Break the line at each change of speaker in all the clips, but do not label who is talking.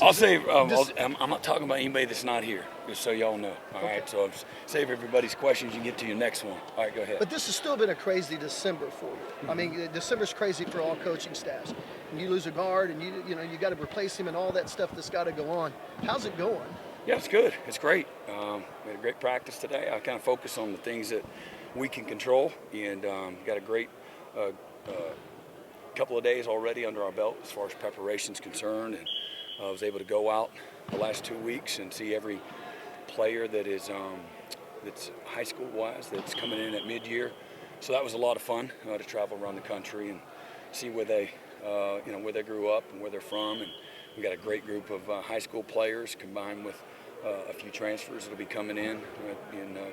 I'll save. I'm not talking about anybody that's not here, just so y'all know. All right. So I'll save everybody's questions. You can get to your next one. All right, go ahead.
But this has still been a crazy December for you. I mean, December's crazy for all coaching staffs. And you lose a guard, and you got to replace him, and all that stuff that's got to go on. How's it going?
Yeah, it's good. It's great. We had a great practice today. I kind of focus on the things that we can control, and got a great couple of days already under our belt as far as preparation's concerned, and I was able to go out the last 2 weeks and see every player that is that's high school wise that's coming in at mid-year. So that was a lot of fun to travel around the country and see where they where they grew up and where they're from. And we got a great group of high school players combined with a few transfers that'll be coming in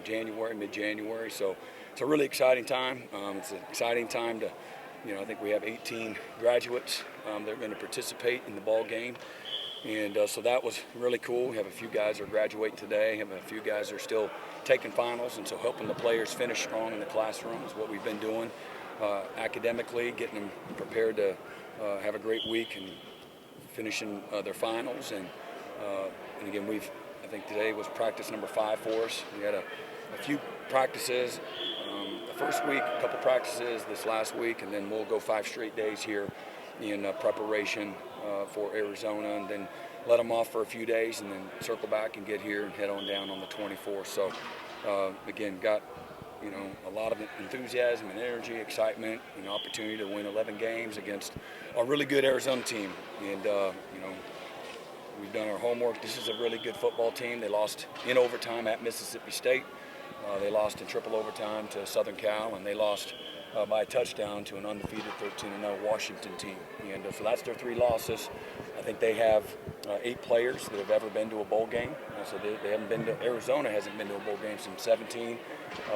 January, mid-January. So it's a really exciting time. It's an exciting time to, I think we have 18 graduates that are going to participate in the ball game. And so that was really cool. We have a few guys that are graduating today. We have a few guys that are still taking finals. And so helping the players finish strong in the classroom is what we've been doing academically, getting them prepared to have a great week and finishing their finals. And again, I think today was practice number 5 for us. We had a few practices the first week, a couple practices this last week, and then we'll go 5 straight days here in preparation for Arizona, and then let them off for a few days and then circle back and get here and head on down on the 24th. So again, got a lot of enthusiasm and energy, excitement, opportunity to win 11 games against a really good Arizona team. And we've done our homework. This is a really good football team. They lost in overtime at Mississippi State. They lost in triple overtime to Southern Cal, and they lost by a touchdown to an undefeated 13-0 Washington team. And so that's their 3 losses. I think they have 8 players that have ever been to a bowl game. So they haven't been to, Arizona hasn't been to a bowl game since 17,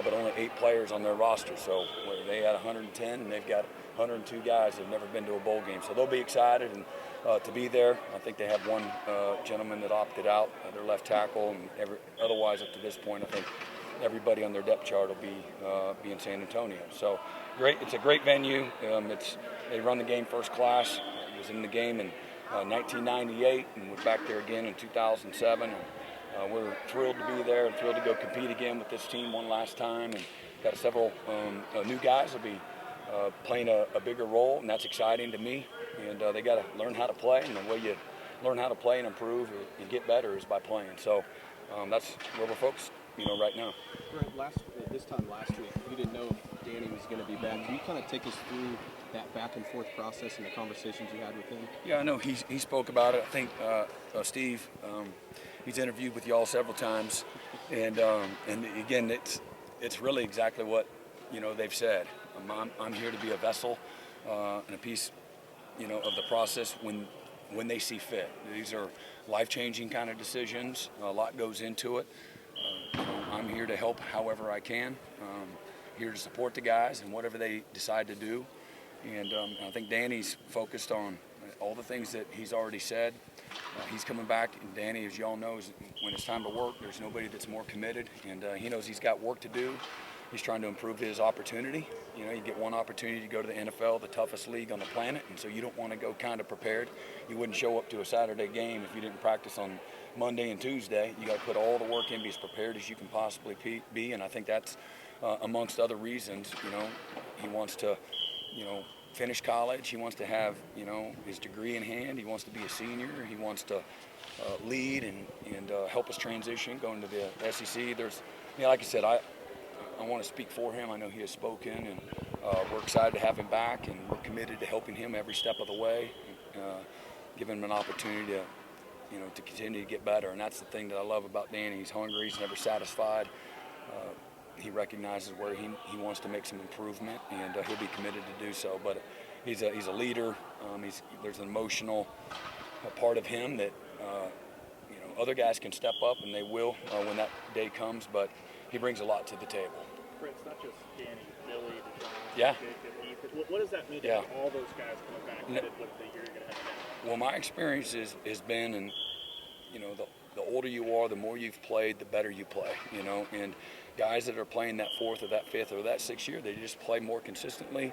but only 8 players on their roster. So they had 110, and they've got 102 guys that have never been to a bowl game. So they'll be excited and to be there. I think they have one gentleman that opted out, their left tackle, and otherwise up to this point, I think everybody on their depth chart will be in San Antonio. So great, it's a great venue. They run the game first class. I was in the game in 1998 and was back there again in 2007. And we're thrilled to be there and thrilled to go compete again with this team one last time. And got several new guys will be playing a bigger role, and that's exciting to me. And they got to learn how to play, and the way you learn how to play and improve and get better is by playing. So that's where we're focused, right now.
Brent, this time last week, you didn't know if Danny was going to be back. Can you kind of take us through that back and forth process and the conversations you had with him?
Yeah, I know he spoke about it. I think Steve, he's interviewed with y'all several times, and again, it's really exactly what they've said. I'm here to be a vessel and a piece, of the process when they see fit. These are life-changing kind of decisions. A lot goes into it. I'm here to help however I can. Here to support the guys and whatever they decide to do. And I think Danny's focused on all the things that he's already said. He's coming back, and Danny, as y'all know, when it's time to work, there's nobody that's more committed, and he knows he's got work to do. He's trying to improve his opportunity. You get one opportunity to go to the NFL, the toughest league on the planet, and so you don't want to go kind of prepared. You wouldn't show up to a Saturday game if you didn't practice on Monday and Tuesday. You got to put all the work in, be as prepared as you can possibly be, and I think that's amongst other reasons. He wants to, finish college. He wants to have, his degree in hand. He wants to be a senior. He wants to lead and help us transition going to the SEC. Like I said, I want to speak for him. I know he has spoken, and we're excited to have him back, and we're committed to helping him every step of the way, giving him an opportunity to, to continue to get better. And that's the thing that I love about Danny. He's hungry. He's never satisfied. He recognizes where he wants to make some improvement, and he'll be committed to do so. But he's a leader. There's an emotional part of him that other guys can step up, and they will when that day comes. But he brings a lot to the table.
Brent, it's not just Danny, Billy, DeJohn,
yeah.
Jacob, Ethan. What does that mean to have all those guys coming back with the year you're going to have now?
Well, my experience has been, and the older you are, the more you've played, the better you play, and guys that are playing that fourth or that fifth or that sixth year, they just play more consistently.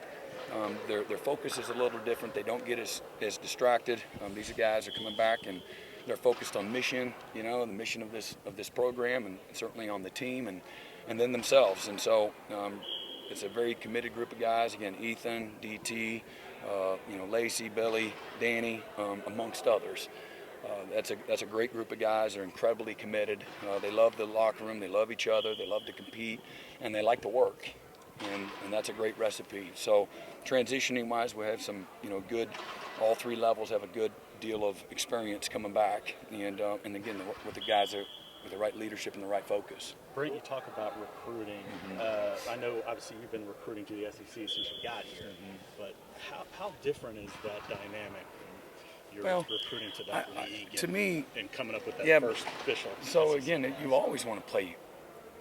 Their focus is a little different. They don't get as distracted. These guys are coming back and they're focused on mission, the mission of this program, and certainly on the team and then themselves. And so it's a very committed group of guys. Again, Ethan, DT, Lacey, Billy, Danny, amongst others. That's a great group of guys. They're incredibly committed. They love the locker room. They love each other. They love to compete, and they like to work. And that's a great recipe. So transitioning-wise, we have some, good. All three levels have a good deal of experience coming back, and again, with the guys with the right leadership and the right focus.
Brent, you talk about recruiting. I know obviously you've been recruiting to the SEC since you got here, but how different is that dynamic when you're recruiting to that league
to me,
and coming up with that first official?
So again, you always want to play.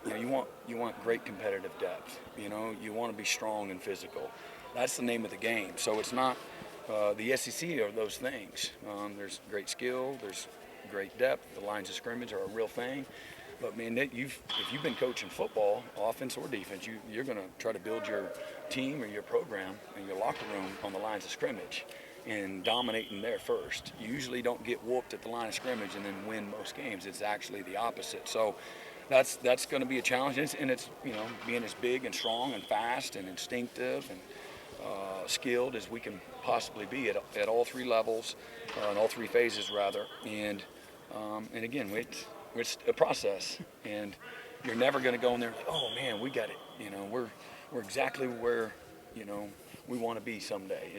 You want great competitive depth. You want to be strong and physical. That's the name of the game. So it's not the SEC are those things. There's great skill. There's great depth. The lines of scrimmage are a real thing. But man, if you've been coaching football, offense or defense, you're going to try to build your team or your program and your locker room on the lines of scrimmage and dominating there first. You usually don't get whooped at the line of scrimmage and then win most games. It's actually the opposite. So that's going to be a challenge, and it's being as big and strong and fast and instinctive and skilled as we can possibly be at all three levels, in all three phases rather, and again, it's a process, and you're never going to go in there, oh man, we got it, we're exactly where we want to be someday.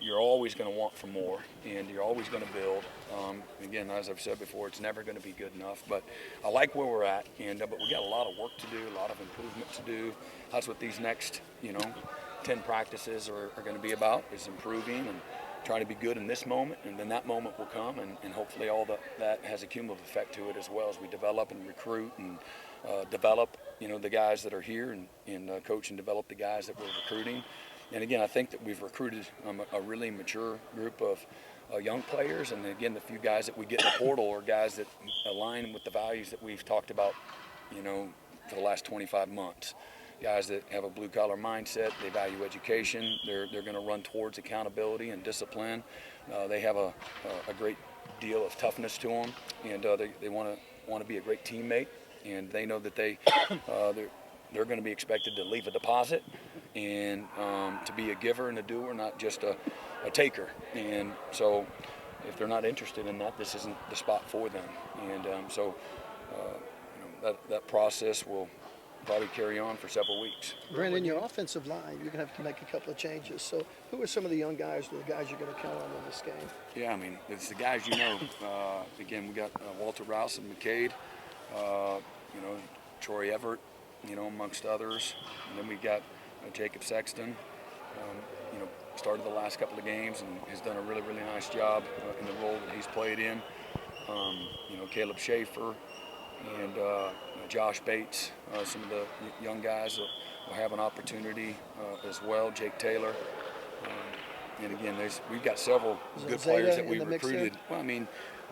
You're always going to want for more, and you're always going to build. Again, as I've said before, it's never going to be good enough, but I like where we're at, but we got a lot of work to do, a lot of improvement to do. That's what these next 10 practices are going to be about, is improving and trying to be good in this moment, and then that moment will come, and hopefully all that has a cumulative effect to it as well as we develop and recruit and develop the guys that are here and coach and develop the guys that we're recruiting. And again, I think that we've recruited a really mature group of young players, and again, the few guys that we get in the portal are guys that align with the values that we've talked about for the last 25 months. Guys that have a blue-collar mindset, they value education, they're going to run towards accountability and discipline. They have a great deal of toughness to them, and they want to be a great teammate, and they know that they're going to be expected to leave a deposit and to be a giver and a doer, not just a taker. And so if they're not interested in that, this isn't the spot for them. And that process will probably carry on for several weeks.
Brent, in your offensive line, you're going to have to make a couple of changes. So who are some of the young guys or the guys you're going to count on in this game?
Yeah, it's the guys again, we got Walter Rouse and McCade, Troy Everett, amongst others. And then we got Jacob Sexton, started the last couple of games and has done a really, really nice job in the role that he's played in. Caleb Schaefer and Josh Bates, some of the young guys that will have an opportunity as well. Jake Taylor. And again, we've got several good players that we recruited. Well,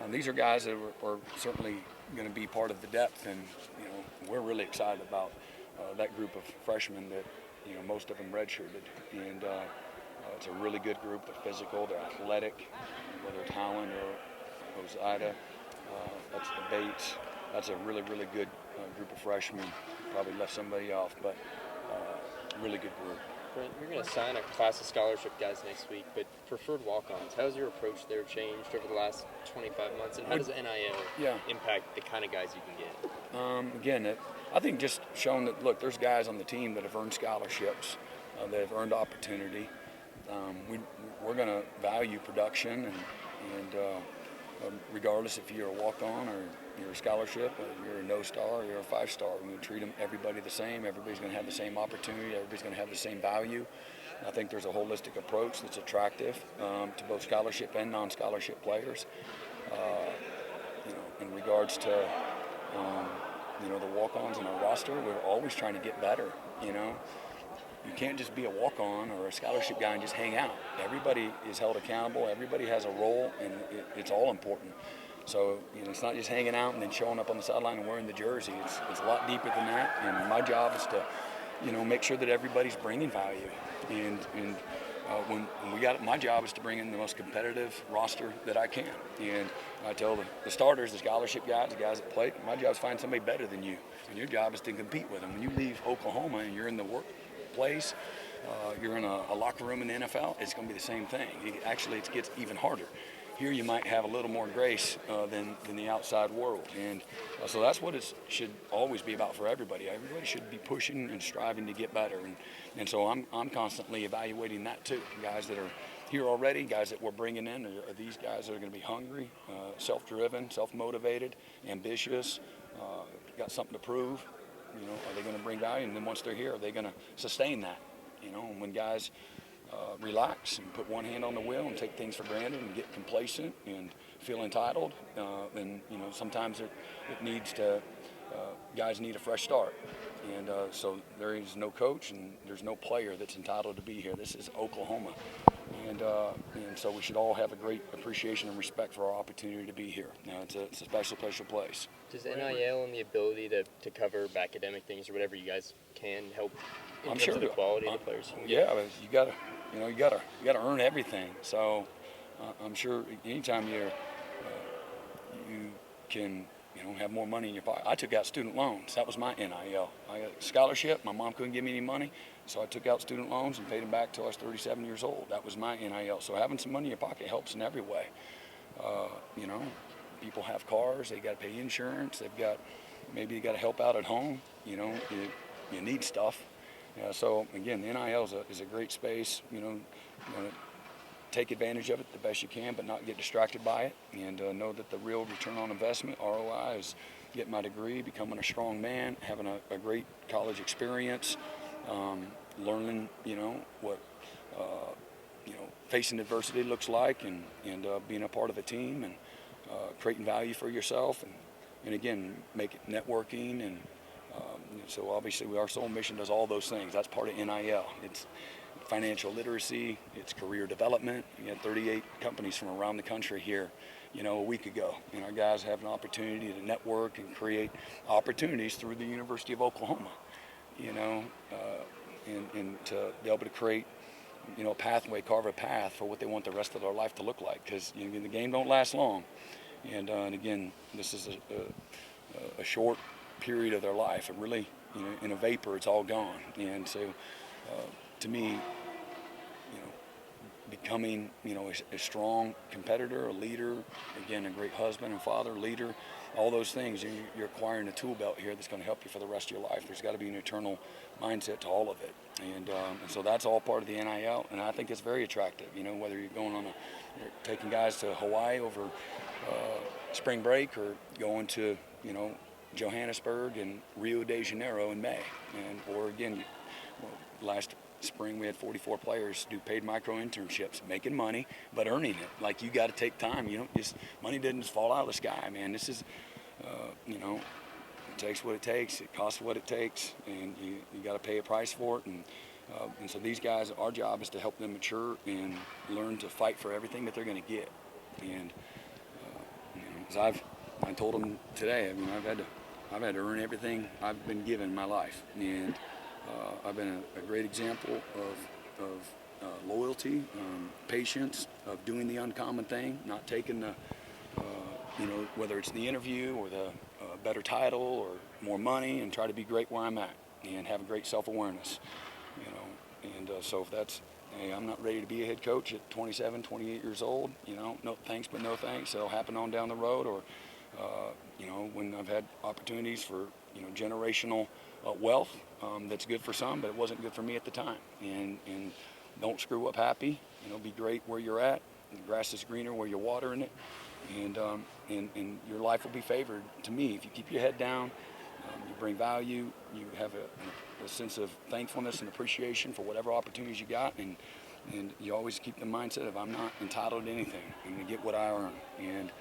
these are guys that are certainly going to be part of the depth, and we're really excited about that group of freshmen that most of them redshirted, and it's a really good group. They're physical, they're athletic, whether it's Howland or Ozida, that's the Bates. That's a really, really good group of freshmen. Probably left somebody off, but really good group.
Brent, you're going to sign a class of scholarship guys next week, but preferred walk-ons, how's your approach there changed over the last 25 months, and how does NIL impact the kind of guys you can get?
Again, I think just showing that, look, there's guys on the team that have earned scholarships, that have earned opportunity. We're going to value production, and regardless if you're a walk-on or you're a scholarship, or you're a no-star or you're a five-star, we're going to treat everybody the same. Everybody's going to have the same opportunity. Everybody's going to have the same value. I think there's a holistic approach that's attractive to both scholarship and non-scholarship players. In regards to the walk-ons in our roster, we're always trying to get better. You can't just be a walk-on or a scholarship guy and just hang out. Everybody is held accountable. Everybody has a role, and it's all important. So, it's not just hanging out and then showing up on the sideline and wearing the jersey. It's a lot deeper than that. And my job is to, make sure that everybody's bringing value. And when we got it, my job is to bring in the most competitive roster that I can. And I tell the starters, the scholarship guys, the guys that play, my job is to find somebody better than you. And your job is to compete with them. When you leave Oklahoma and you're in the workplace, you're in a locker room in the NFL, it's going to be the same thing. It gets even harder. Here you might have a little more grace than the outside world. And so that's what it should always be about for everybody. Everybody should be pushing and striving to get better. And so I'm constantly evaluating that too. Guys that are here already, guys that we're bringing in, are these guys that are going to be hungry, self-driven, self-motivated, ambitious, got something to prove? Are they going to bring value? And then once they're here, are they going to sustain that? And when guys relax and put one hand on the wheel and take things for granted and get complacent and feel entitled, then sometimes it needs to. Guys need a fresh start, and so there is no coach and there's no player that's entitled to be here. This is Oklahoma, and so we should all have a great appreciation and respect for our opportunity to be here. It's a special place.
Does NIL and the ability to cover academic things or whatever you guys can help in terms of the quality of the players?
Yeah, you gotta earn everything. So I'm sure anytime you can have more money in your pocket. I took out student loans. That was my NIL. I got a scholarship. My mom couldn't give me any money, so I took out student loans and paid them back till I was 37 years old. That was my NIL. So having some money in your pocket helps in every way. People have cars. They got to pay insurance. Maybe you got to help out at home. You need stuff. So again, NIL is a great space. Take advantage of it the best you can, but not get distracted by it, and know that the real return on investment, ROI, is getting my degree, becoming a strong man, having a great college experience, learning, what facing adversity looks like, and being a part of a team, and creating value for yourself, and again, make it networking, and so obviously our sole mission does all those things. That's part of NIL. It's financial literacy, it's career development. We had 38 companies from around the country here, a week ago. And our guys have an opportunity to network and create opportunities through the University of Oklahoma, and to be able to create, a pathway, carve a path for what they want the rest of their life to look like. Because the game don't last long. And again, this is a short period of their life. And really, in a vapor, it's all gone. And so, to me, becoming, a strong competitor, a leader, again, a great husband and father, leader, all those things, you're acquiring a tool belt here that's going to help you for the rest of your life. There's got to be an eternal mindset to all of it. And so that's all part of the NIL, and I think it's very attractive, whether you're going you're taking guys to Hawaii over spring break, or going to, Johannesburg and Rio de Janeiro in May. Or again, last spring we had 44 players do paid micro internships, making money but earning it. Like, you got to take time. Money doesn't just fall out of the sky, man. This is it takes what it takes, it costs what it takes, and you got to pay a price for it. And so these guys, our job is to help them mature and learn to fight for everything that they're going to get. And as I told them today, I've had to earn everything I've been given in my life. And I've been a great example of loyalty, patience, of doing the uncommon thing, not taking the, whether it's the interview or the better title or more money, and try to be great where I'm at and have a great self-awareness. And so if that's, hey, I'm not ready to be a head coach at 27, 28 years old, no thanks but no thanks. It'll happen on down the road, or, when I've had opportunities for, generational wealth, that's good for some, but it wasn't good for me at the time. And don't screw up happy. Be great where you're at. The grass is greener where you're watering it, and your life will be favored. To me, if you keep your head down, you bring value. You have a sense of thankfulness and appreciation for whatever opportunities you got, and you always keep the mindset of, I'm not entitled to anything. I'm going to get what I earn, and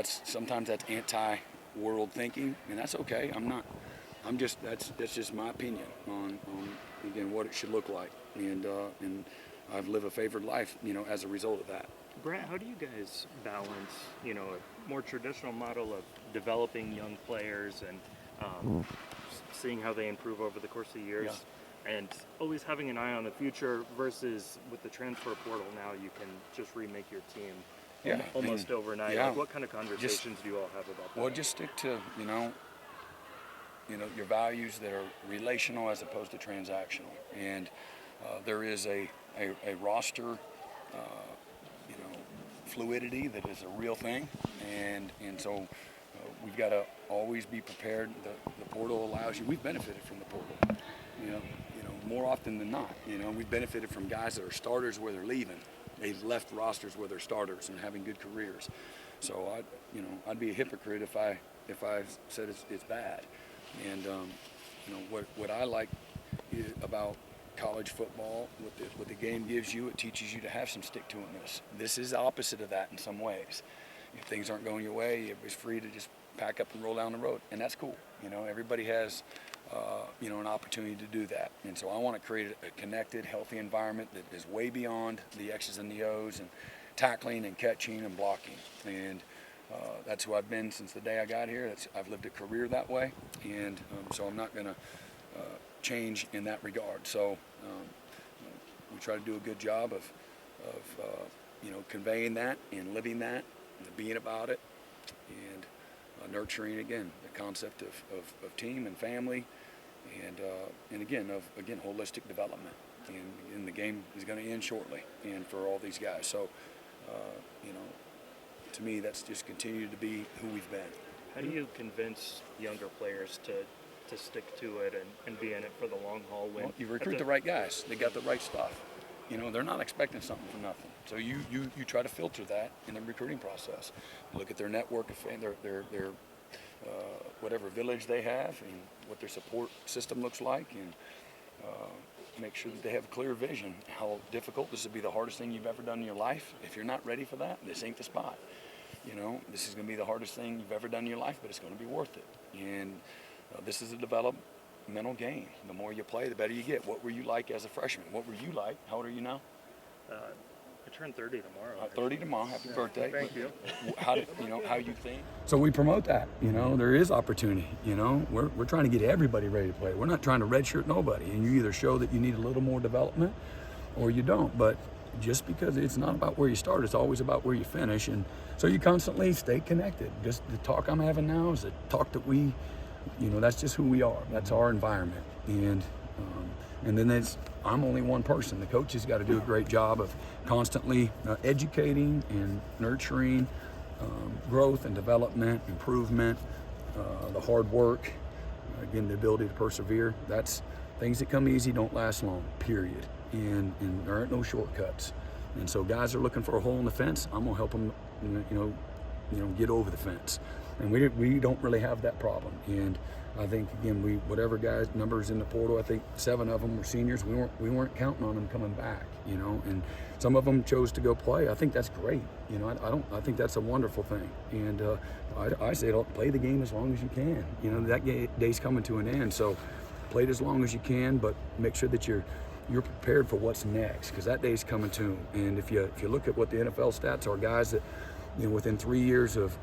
sometimes that's anti-world thinking, and that's okay. That's just my opinion on again what it should look like, and I've lived a favored life, as a result of that.
Brent, how do you guys balance, a more traditional model of developing young players and seeing how they improve over the course of years, and always having an eye on the future versus with the transfer portal now you can just remake your team almost overnight?
Yeah.
Like, what kind of conversations do you all have about that?
Well, just stick to, your values that are relational as opposed to transactional. And there is a roster, fluidity that is a real thing. And so we've got to always be prepared. The portal allows you, we've benefited from the portal, more often than not. We've benefited from guys that are starters where they're leaving. They've left rosters where they're starters and having good careers. So I'd be a hypocrite if I said it's bad. And what I like about college football, what the game gives you, it teaches you to have some stick-to-itness. This is opposite of that in some ways. If things aren't going your way, everybody's free to just pack up and roll down the road, and that's cool. Everybody has an opportunity to do that. And so I want to create a connected, healthy environment that is way beyond the X's and the O's and tackling and catching and blocking. And that's who I've been since the day I got here. I've lived a career that way, and so I'm not going to change in that regard. So we try to do a good job of conveying that and living that and being about it, and nurturing again the concept of team and family, and again holistic development. And the game is going to end shortly, and for all these guys. So to me, that's just continued to be who we've been.
How do you convince younger players to stick to it and be in it for the long haul? When
you recruit the right guys, they got the right stuff. They're not expecting something for nothing. So you try to filter that in the recruiting process. Look at their network, their whatever village they have, and what their support system looks like, and make sure that they have a clear vision. How difficult this would be, the hardest thing you've ever done in your life. If you're not ready for that, this ain't the spot. This is going to be the hardest thing you've ever done in your life, but it's going to be worth it. And this is a developmental game. The more you play, the better you get. What were you like as a freshman? What were you like? How old are you now?
I turn 30 tomorrow.
30 tomorrow. Happy birthday.
Thank you.
How you think? So we promote that. There is opportunity. We're trying to get everybody ready to play. We're not trying to redshirt nobody. And you either show that you need a little more development, or you don't. But just because it's not about where you start, it's always about where you finish. And so you constantly stay connected. Just the talk I'm having now is the talk that we, that's just who we are. That's our environment. And then I'm only one person. The coach has got to do a great job of constantly educating and nurturing growth and development, improvement, the hard work, again, the ability to persevere. That's things that come easy don't last long, period. And there aren't no shortcuts. And so guys are looking for a hole in the fence. I'm gonna help them, get over the fence. And we don't really have that problem. And I think again, whatever guys numbers in the portal, I think 7 of them were seniors. We weren't counting on them coming back, and some of them chose to go play. I think that's great. I think that's a wonderful thing. And I say, play the game as long as you can. That day's coming to an end. So play it as long as you can, but make sure that you're prepared for what's next, because that day's coming to. And if you look at what the NFL stats are, guys that within 3 years of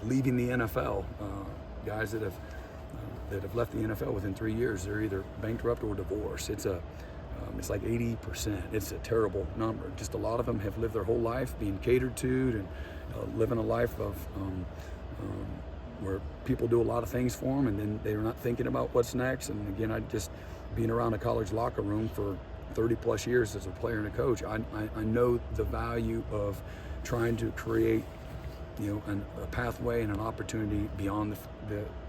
leaving the NFL, guys that have left the NFL within 3 years, they're either bankrupt or divorced. It's like 80%. It's a terrible number. Just a lot of them have lived their whole life being catered to and living a life of where people do a lot of things for them, and then they're not thinking about what's next. And again, being around a college locker room for 30 plus years as a player and a coach, I know the value of trying to create a pathway and an opportunity beyond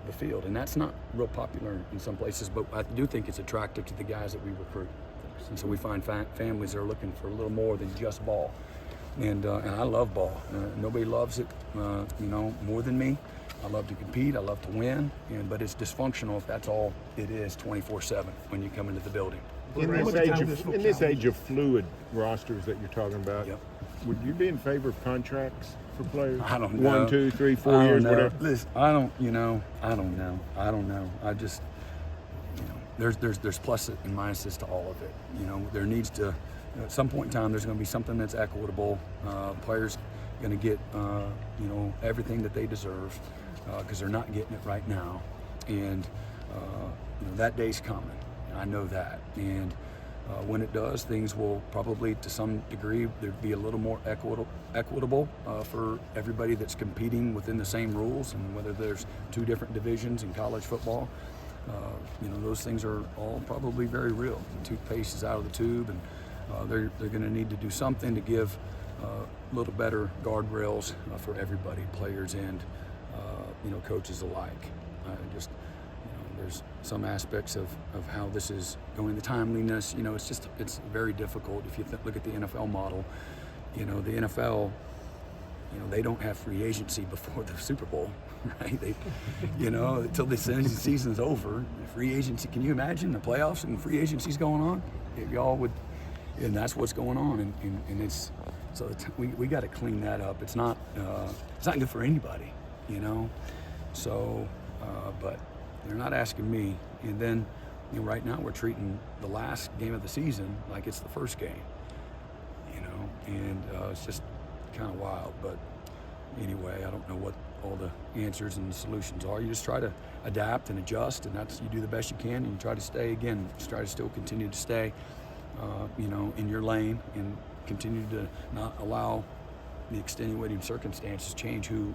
the field. And that's not real popular in some places, but I do think it's attractive to the guys that we recruit. And so we find families that are looking for a little more than just ball. And I love ball. Nobody loves it, more than me. I love to compete. I love to win. But it's dysfunctional if that's all it is 24/7 when you come into the building.
In this age of fluid rosters that you're talking about, would you be in favor of contracts for players?
I don't know.
1, 2, 3, 4 years, whatever.
Listen, I don't know. I just, there's pluses and minuses to all of it. There needs to at some point in time, there's going to be something that's equitable. Players going to get, everything that they deserve because they're not getting it right now. And, that day's coming. I know that. And when it does, things will probably, to some degree, there'd be a little more equitable for everybody that's competing within the same rules. And whether there's 2 different divisions in college football, those things are all probably very real. The toothpaste is out of the tube, and they're going to need to do something to give a little better guardrails for everybody, players and coaches alike. There's some aspects of how this is going, the timeliness, it's very difficult. If you look at the NFL model, the NFL, they don't have free agency before the Super Bowl, right? They, until the season's over, free agency, can you imagine the playoffs and free agency's going on? Y'all would, and that's what's going on, and it's, so we got to clean that up. It's not good for anybody, so, but they're not asking me. And then, right now we're treating the last game of the season like it's the first game, and it's just kind of wild. But anyway, I don't know what all the answers and the solutions are. You just try to adapt and adjust, and you do the best you can, and you try to stay, just try to still continue to stay, in your lane, and continue to not allow the extenuating circumstances change who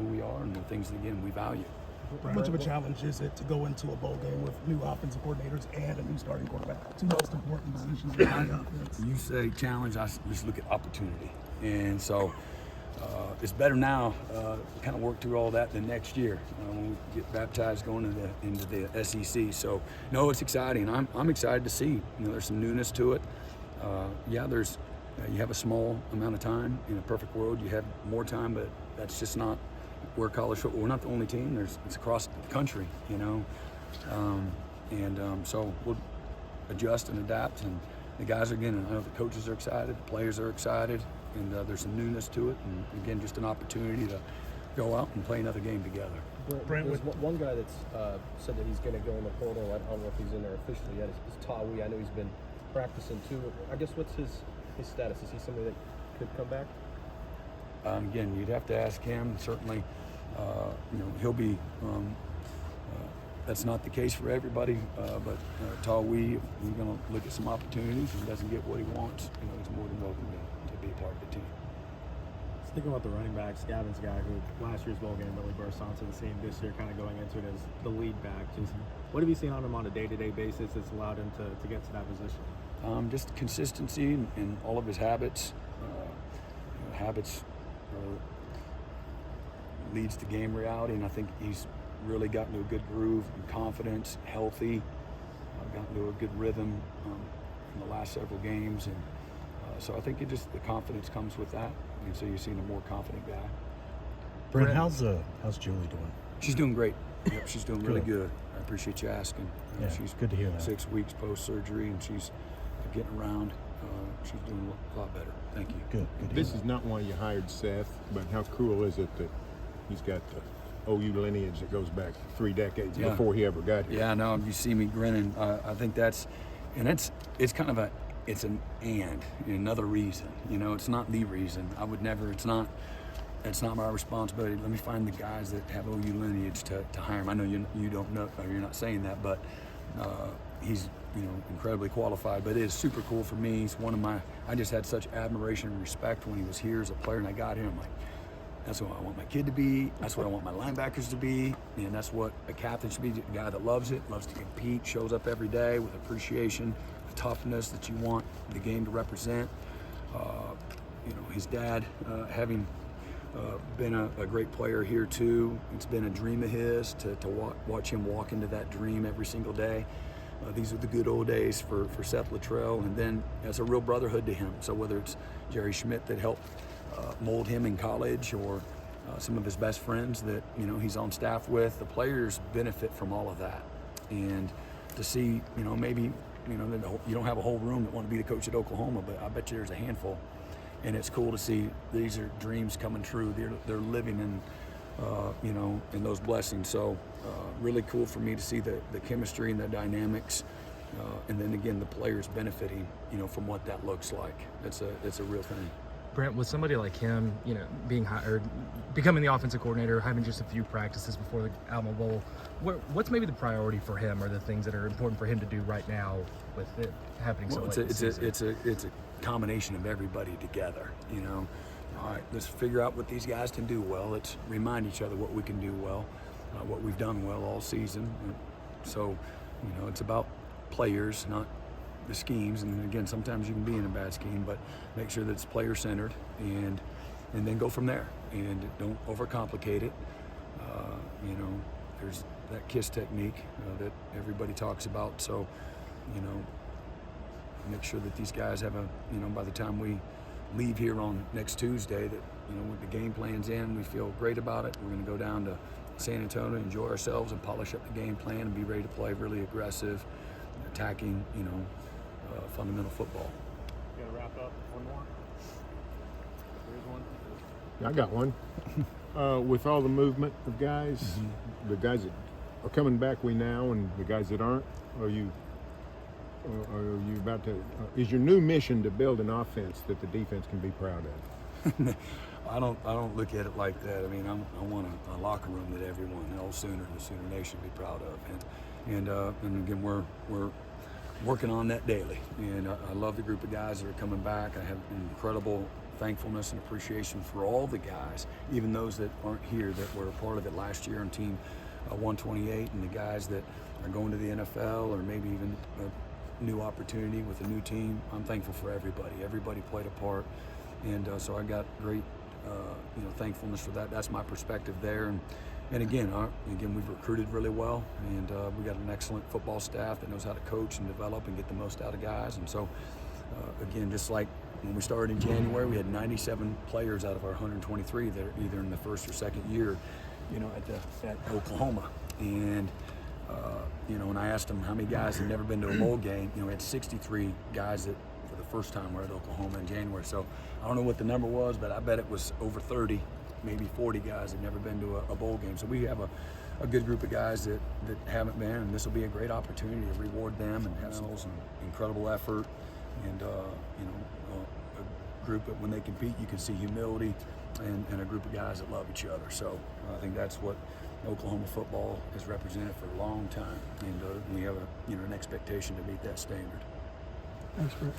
we are and the things that, again, we value.
How much of a challenge is it to go into a bowl game with new offensive coordinators and a new starting quarterback? 2 most important positions in the offense.
You say challenge, I just look at opportunity. And so it's better now to kind of work through all that than next year when we get baptized going into the SEC. So, no, it's exciting. I'm excited to see. There's some newness to it. There's you have a small amount of time. In a perfect world, you have more time, but that's just not where college football. We're not the only team. It's across the country, so we'll adjust and adapt. And the guys are, again, I know the coaches are excited, the players are excited, and there's some newness to it. And again, just an opportunity to go out and play another game together.
Brent, there's one guy that's said that he's going to go in the portal. I don't know if he's in there officially yet. It's Tawi. I know he's been practicing too. I guess what's his status? Is he somebody that could come back?
Again, you'd have to ask him. Certainly, he'll be. That's not the case for everybody, but Tawi, we're going to look at some opportunities. If he doesn't get what he wants, he's more than welcome to be a part of the team.
Thinking about the running backs, Gavin's a guy who last year's bowl game really burst onto the scene. This year, kind of going into it as the lead back. Just what have you seen on him on a day-to-day basis that's allowed him to get to that position?
Just consistency in all of his habits. Habits leads to game reality, and I think he's really gotten to a good groove and confidence, healthy, gotten to a good rhythm in the last several games, and so I think the confidence comes with that, and so you're seeing a more confident guy.
Brent, how's Julie doing?
She's doing great. Yep, she's doing really good. I appreciate you asking. She's
good to hear that.
6 weeks post-surgery, and she's getting around. She's doing a lot better. Thank you.
Good.
This is not why you hired Seth, but how cool is it that he's got the OU lineage that goes back 3 decades before he ever got here?
Yeah, no, you see me grinning. I think it's kind of another reason. It's not the reason. I would never. It's not my responsibility. Let me find the guys that have OU lineage to hire him. I know you don't know, or you're not saying that, but he's incredibly qualified. But it is super cool for me. He's one of my. I just had such admiration and respect when he was here as a player, and I got him. I'm like, that's what I want my kid to be. That's what I want my linebackers to be, and that's what a captain should be. A guy that loves it, loves to compete, shows up every day with appreciation, the toughness that you want the game to represent. His dad having been a great player here too. It's been a dream of his to watch him walk into that dream every single day. These are the good old days for Seth Latrell, and then it's a real brotherhood to him. So whether it's Jerry Schmidt that helped mold him in college, or some of his best friends that he's on staff with, the players benefit from all of that. And to see maybe you don't have a whole room that want to be the coach at Oklahoma, but I bet you there's a handful. And it's cool to see these are dreams coming true. They're living in those blessings. So really cool for me to see the chemistry and the dynamics and then again the players benefiting, from what that looks like. It's a real thing.
Brent, with somebody like him, being hired, becoming the offensive coordinator, having just a few practices before the Alamo Bowl, what's maybe the priority for him, or the things that are important for him to do right now with it happening so late in the season?
It's a combination of everybody together. All right, let's figure out what these guys can do well. Let's remind each other what we can do well, what we've done well all season. So, it's about players, not the schemes. And again, sometimes you can be in a bad scheme, but make sure that it's player-centered, and then go from there. And don't overcomplicate it. There's that KISS technique that everybody talks about. So, make sure that these guys have by the time we leave here on next Tuesday, that with the game plan's in, we feel great about it. We're going to go down to San Antonio, enjoy ourselves, and polish up the game plan and be ready to play really aggressive, attacking, fundamental football.
You gonna wrap up one more? Here's one.
I got one. With all the movement of guys, the guys that are coming back now, and the guys that aren't, are you about to? Is your new mission to build an offense that the defense can be proud of?
I don't look at it like that. I mean, I want a locker room that everyone, all Sooner, the Sooner Nation, be proud of, and again, we're working on that daily. And I love the group of guys that are coming back. I have incredible thankfulness and appreciation for all the guys, even those that aren't here, that were a part of it last year on Team 128, and the guys that are going to the NFL, or maybe even a new opportunity with a new team. I'm thankful for everybody. Everybody played a part, and so I got great thankfulness for that. That's my perspective there. And again, we've recruited really well, and we got an excellent football staff that knows how to coach and develop and get the most out of guys. And so, again, just like when we started in January, we had 97 players out of our 123 that are either in the first or second year, at Oklahoma. And when I asked them how many guys had never been to a bowl game, we had 63 guys that for the first time were at Oklahoma in January. So I don't know what the number was, but I bet it was over 30. Maybe 40 guys that never been to a bowl game. So we have a good group of guys that haven't been, and this will be a great opportunity to reward them and have some incredible effort, and a group that when they compete you can see humility, and a group of guys that love each other. So I think that's what Oklahoma football has represented for a long time, and we have an expectation to meet that standard.
Thanks, Brent.